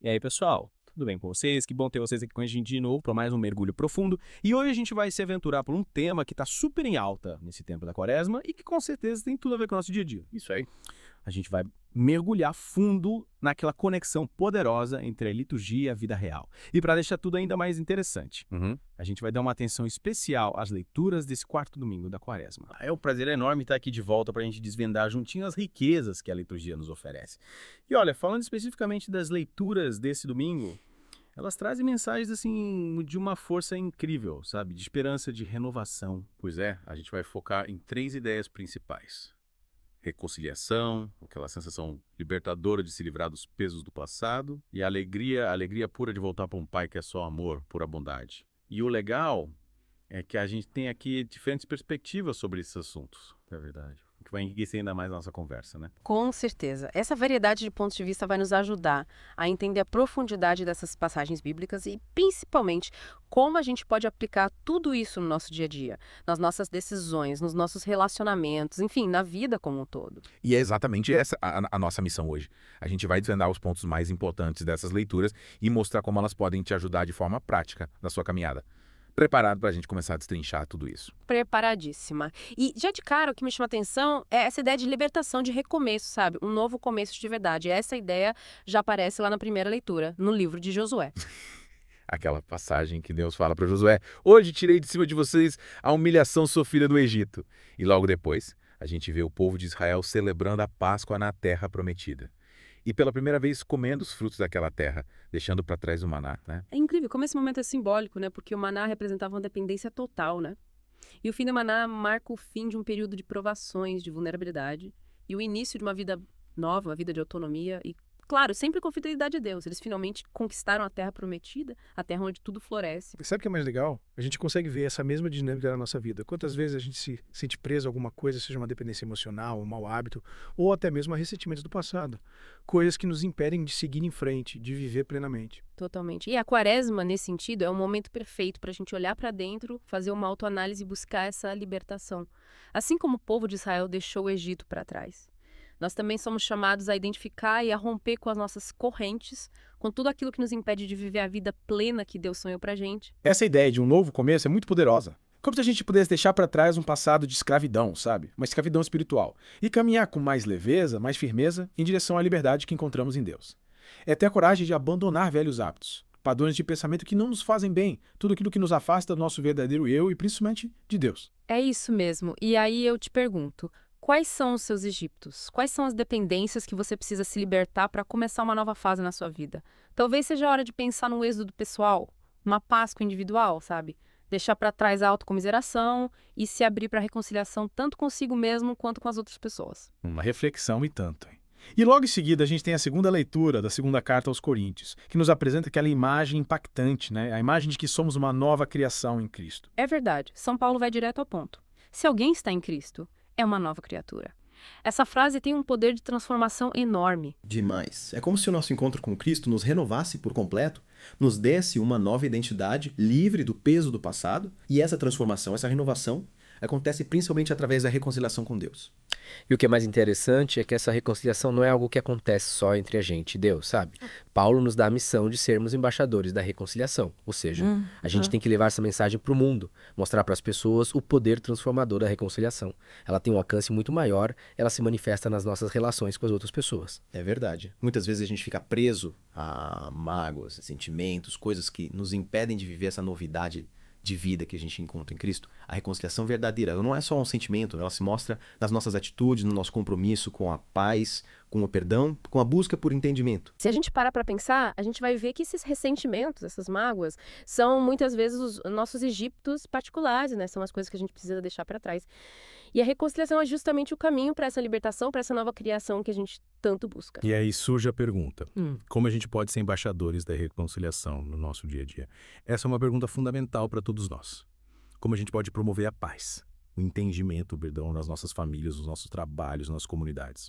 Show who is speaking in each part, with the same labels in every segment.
Speaker 1: E aí, pessoal? Tudo bem com vocês? Que bom ter vocês aqui com a gente de novo para mais um mergulho profundo. E hoje a gente vai se aventurar por um tema que está super em alta nesse tempo da quaresma e que com certeza tem tudo a ver com o nosso dia a dia.
Speaker 2: Isso aí.
Speaker 1: A gente vai mergulhar fundo naquela conexão poderosa entre a liturgia e a vida real. E para deixar tudo ainda mais interessante, a gente vai dar uma atenção especial às leituras desse quarto domingo da quaresma. É um prazer enorme estar aqui de volta para a gente desvendar juntinho as riquezas que a liturgia nos oferece. E olha, falando especificamente das leituras desse domingo, elas trazem mensagens assim de uma força incrível, sabe? De esperança, de renovação.
Speaker 2: Pois é, a gente vai focar em 3 ideias principais. Reconciliação, aquela sensação libertadora de se livrar dos pesos do passado, e a alegria pura de voltar para um pai que é só amor, pura bondade. E o legal é que a gente tem aqui diferentes perspectivas sobre esses assuntos.
Speaker 1: É verdade.
Speaker 2: O que vai enriquecer ainda mais a nossa conversa, né?
Speaker 3: Com certeza. Essa variedade de pontos de vista vai nos ajudar a entender a profundidade dessas passagens bíblicas e, principalmente, como a gente pode aplicar tudo isso no nosso dia a dia, nas nossas decisões, nos nossos relacionamentos, enfim, na vida como um todo.
Speaker 4: E é exatamente essa a nossa missão hoje. A gente vai desvendar os pontos mais importantes dessas leituras e mostrar como elas podem te ajudar de forma prática na sua caminhada. Preparado para a gente começar a destrinchar tudo isso.
Speaker 3: Preparadíssima. E já de cara, o que me chama a atenção é essa ideia de libertação, de recomeço, sabe? Um novo começo de verdade. Essa ideia já aparece lá na primeira leitura, no livro de Josué.
Speaker 4: Aquela passagem que Deus fala para Josué: hoje tirei de cima de vocês a humilhação sofrida no Egito. E logo depois, a gente vê o povo de Israel celebrando a Páscoa na terra prometida. E pela primeira vez comendo os frutos daquela terra, deixando para trás o maná, né?
Speaker 3: É incrível como esse momento é simbólico, né? Porque o maná representava uma dependência total, né? E o fim do maná marca o fim de um período de provações, de vulnerabilidade, e o início de uma vida nova, uma vida de autonomia e, claro, sempre com fidelidade a Deus. Eles finalmente conquistaram a terra prometida, a terra onde tudo floresce.
Speaker 5: Sabe o que é mais legal? A gente consegue ver essa mesma dinâmica na nossa vida. Quantas vezes a gente se sente preso a alguma coisa, seja uma dependência emocional, um mau hábito, ou até mesmo a ressentimentos do passado. Coisas que nos impedem de seguir em frente, de viver plenamente.
Speaker 3: Totalmente. E a quaresma, nesse sentido, é um momento perfeito para a gente olhar para dentro, fazer uma autoanálise e buscar essa libertação. Assim como o povo de Israel deixou o Egito para trás. Nós também somos chamados a identificar e a romper com as nossas correntes, com tudo aquilo que nos impede de viver a vida plena que Deus sonhou pra gente.
Speaker 5: Essa ideia de um novo começo é muito poderosa. Como se a gente pudesse deixar para trás um passado de escravidão, sabe? Uma escravidão espiritual. E caminhar com mais leveza, mais firmeza, em direção à liberdade que encontramos em Deus. É ter a coragem de abandonar velhos hábitos, padrões de pensamento que não nos fazem bem, tudo aquilo que nos afasta do nosso verdadeiro eu e principalmente de Deus.
Speaker 3: É isso mesmo. E aí eu te pergunto, quais são os seus egíptos? Quais são as dependências que você precisa se libertar para começar uma nova fase na sua vida? Talvez seja a hora de pensar no êxodo pessoal, uma Páscoa individual, sabe? Deixar para trás a autocomiseração e se abrir para a reconciliação tanto consigo mesmo quanto com as outras pessoas.
Speaker 5: Uma reflexão e tanto, hein? E logo em seguida a gente tem a segunda leitura da segunda carta aos Coríntios, que nos apresenta aquela imagem impactante, né? A imagem de que somos uma nova criação em Cristo.
Speaker 3: É verdade, São Paulo vai direto ao ponto. Se alguém está em Cristo, é uma nova criatura. Essa frase tem um poder de transformação enorme.
Speaker 6: Demais. É como se o nosso encontro com Cristo nos renovasse por completo, nos desse uma nova identidade, livre do peso do passado, e essa transformação, essa renovação, acontece principalmente através da reconciliação com Deus.
Speaker 7: E o que é mais interessante é que essa reconciliação não é algo que acontece só entre a gente e Deus, sabe? Paulo nos dá a missão de sermos embaixadores da reconciliação. Ou seja, a gente tem que levar essa mensagem para o mundo, mostrar para as pessoas o poder transformador da reconciliação. Ela tem um alcance muito maior, ela se manifesta nas nossas relações com as outras pessoas.
Speaker 6: É verdade. Muitas vezes a gente fica preso a mágoas, sentimentos, coisas que nos impedem de viver essa novidade de vida que a gente encontra em Cristo. A reconciliação verdadeira, ela não é só um sentimento, ela se mostra nas nossas atitudes, no nosso compromisso com a paz, com o perdão, com a busca por entendimento.
Speaker 3: Se a gente parar para pensar, a gente vai ver que esses ressentimentos, essas mágoas, são muitas vezes os nossos egíptos particulares, né? São as coisas que a gente precisa deixar para trás. E a reconciliação é justamente o caminho para essa libertação, para essa nova criação que a gente tanto busca.
Speaker 1: E aí surge a pergunta: como a gente pode ser embaixadores da reconciliação no nosso dia a dia? Essa é uma pergunta fundamental para todos nós. Como a gente pode promover a paz, o entendimento, o perdão nas nossas famílias, nos nossos trabalhos, nas nossas comunidades?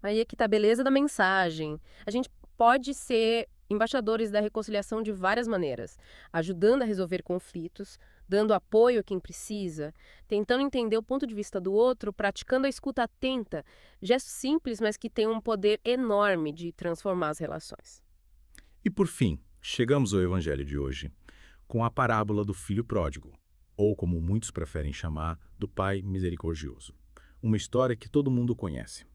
Speaker 3: Aí é que tá a beleza da mensagem. A gente pode ser embaixadores da reconciliação de várias maneiras, ajudando a resolver conflitos, dando apoio a quem precisa, tentando entender o ponto de vista do outro, praticando a escuta atenta, gestos simples, mas que têm um poder enorme de transformar as relações.
Speaker 2: E por fim, chegamos ao evangelho de hoje com a parábola do filho pródigo, ou como muitos preferem chamar, do pai misericordioso. Uma história que todo mundo conhece,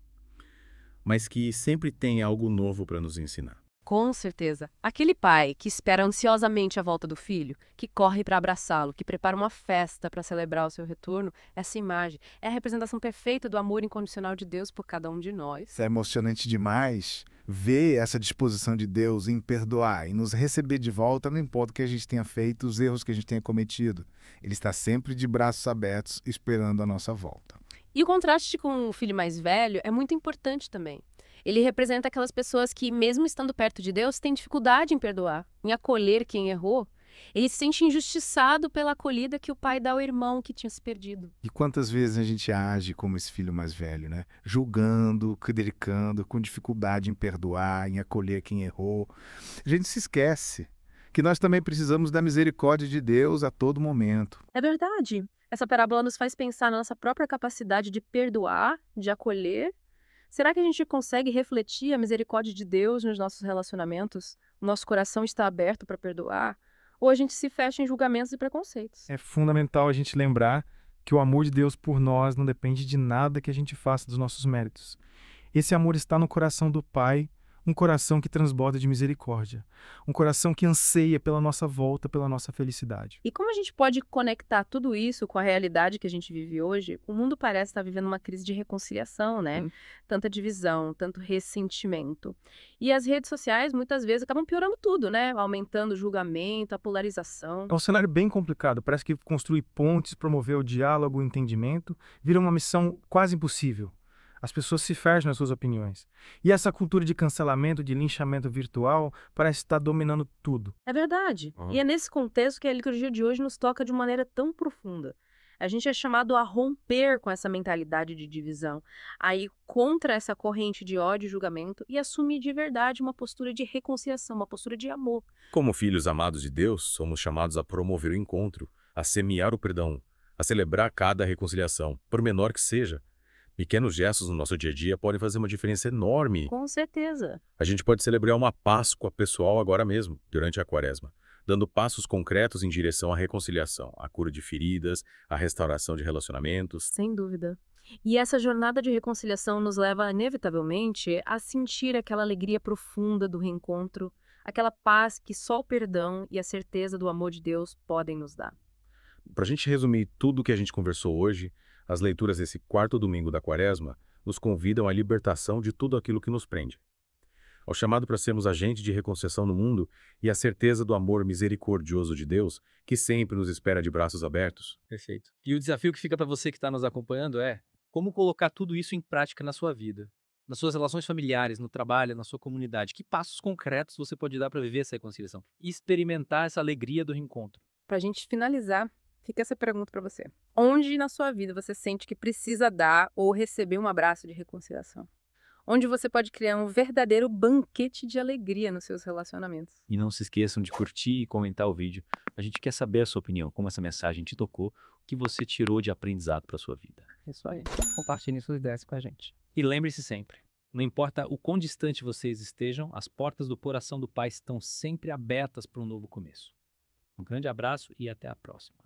Speaker 2: mas que sempre tem algo novo para nos ensinar.
Speaker 3: Com certeza. Aquele pai que espera ansiosamente a volta do filho, que corre para abraçá-lo, que prepara uma festa para celebrar o seu retorno, essa imagem é a representação perfeita do amor incondicional de Deus por cada um de nós.
Speaker 8: Isso é emocionante demais ver essa disposição de Deus em perdoar, em nos receber de volta, não importa o que a gente tenha feito, os erros que a gente tenha cometido. Ele está sempre de braços abertos, esperando a nossa volta.
Speaker 3: E o contraste com o filho mais velho é muito importante também. Ele representa aquelas pessoas que, mesmo estando perto de Deus, têm dificuldade em perdoar, em acolher quem errou. Ele se sente injustiçado pela acolhida que o pai dá ao irmão que tinha se perdido.
Speaker 8: E quantas vezes a gente age como esse filho mais velho, né? Julgando, criticando, com dificuldade em perdoar, em acolher quem errou. A gente se esquece que nós também precisamos da misericórdia de Deus a todo momento.
Speaker 3: É verdade. Essa parábola nos faz pensar na nossa própria capacidade de perdoar, de acolher. Será que a gente consegue refletir a misericórdia de Deus nos nossos relacionamentos? O nosso coração está aberto para perdoar? Ou a gente se fecha em julgamentos e preconceitos?
Speaker 5: É fundamental a gente lembrar que o amor de Deus por nós não depende de nada que a gente faça dos nossos méritos. Esse amor está no coração do Pai, um coração que transborda de misericórdia, um coração que anseia pela nossa volta, pela nossa felicidade.
Speaker 3: E como a gente pode conectar tudo isso com a realidade que a gente vive hoje? O mundo parece estar vivendo uma crise de reconciliação, né? Tanta divisão, tanto ressentimento. E as redes sociais, muitas vezes, acabam piorando tudo, né? Aumentando o julgamento, a polarização.
Speaker 5: É um cenário bem complicado. Parece que construir pontes, promover o diálogo, o entendimento, vira uma missão quase impossível. As pessoas se fecham nas suas opiniões. E essa cultura de cancelamento, de linchamento virtual, parece estar dominando tudo.
Speaker 3: É verdade. E é nesse contexto que a liturgia de hoje nos toca de maneira tão profunda. A gente é chamado a romper com essa mentalidade de divisão, a ir contra essa corrente de ódio e julgamento e assumir de verdade uma postura de reconciliação, uma postura de amor.
Speaker 2: Como filhos amados de Deus, somos chamados a promover o encontro, a semear o perdão, a celebrar cada reconciliação, por menor que seja. Pequenos gestos no nosso dia a dia podem fazer uma diferença enorme.
Speaker 3: Com certeza.
Speaker 2: A gente pode celebrar uma Páscoa pessoal agora mesmo, durante a Quaresma, dando passos concretos em direção à reconciliação, à cura de feridas, à restauração de relacionamentos.
Speaker 3: Sem dúvida. E essa jornada de reconciliação nos leva, inevitavelmente, a sentir aquela alegria profunda do reencontro, aquela paz que só o perdão e a certeza do amor de Deus podem nos dar.
Speaker 2: Para a gente resumir tudo o que a gente conversou hoje, as leituras desse quarto domingo da Quaresma nos convidam à libertação de tudo aquilo que nos prende, ao chamado para sermos agentes de reconciliação no mundo e à certeza do amor misericordioso de Deus, que sempre nos espera de braços abertos.
Speaker 9: Perfeito. E o desafio que fica para você que está nos acompanhando é como colocar tudo isso em prática na sua vida, nas suas relações familiares, no trabalho, na sua comunidade. Que passos concretos você pode dar para viver essa reconciliação e experimentar essa alegria do reencontro?
Speaker 3: Para a gente finalizar, fica essa pergunta para você. Onde na sua vida você sente que precisa dar ou receber um abraço de reconciliação? Onde você pode criar um verdadeiro banquete de alegria nos seus relacionamentos?
Speaker 9: E não se esqueçam de curtir e comentar o vídeo. A gente quer saber a sua opinião, como essa mensagem te tocou, o que você tirou de aprendizado para sua vida.
Speaker 10: Isso aí. Compartilhem suas ideias com a gente.
Speaker 9: E lembre-se sempre, não importa o quão distante vocês estejam, as portas do coração do Pai estão sempre abertas para um novo começo. Um grande abraço e até a próxima.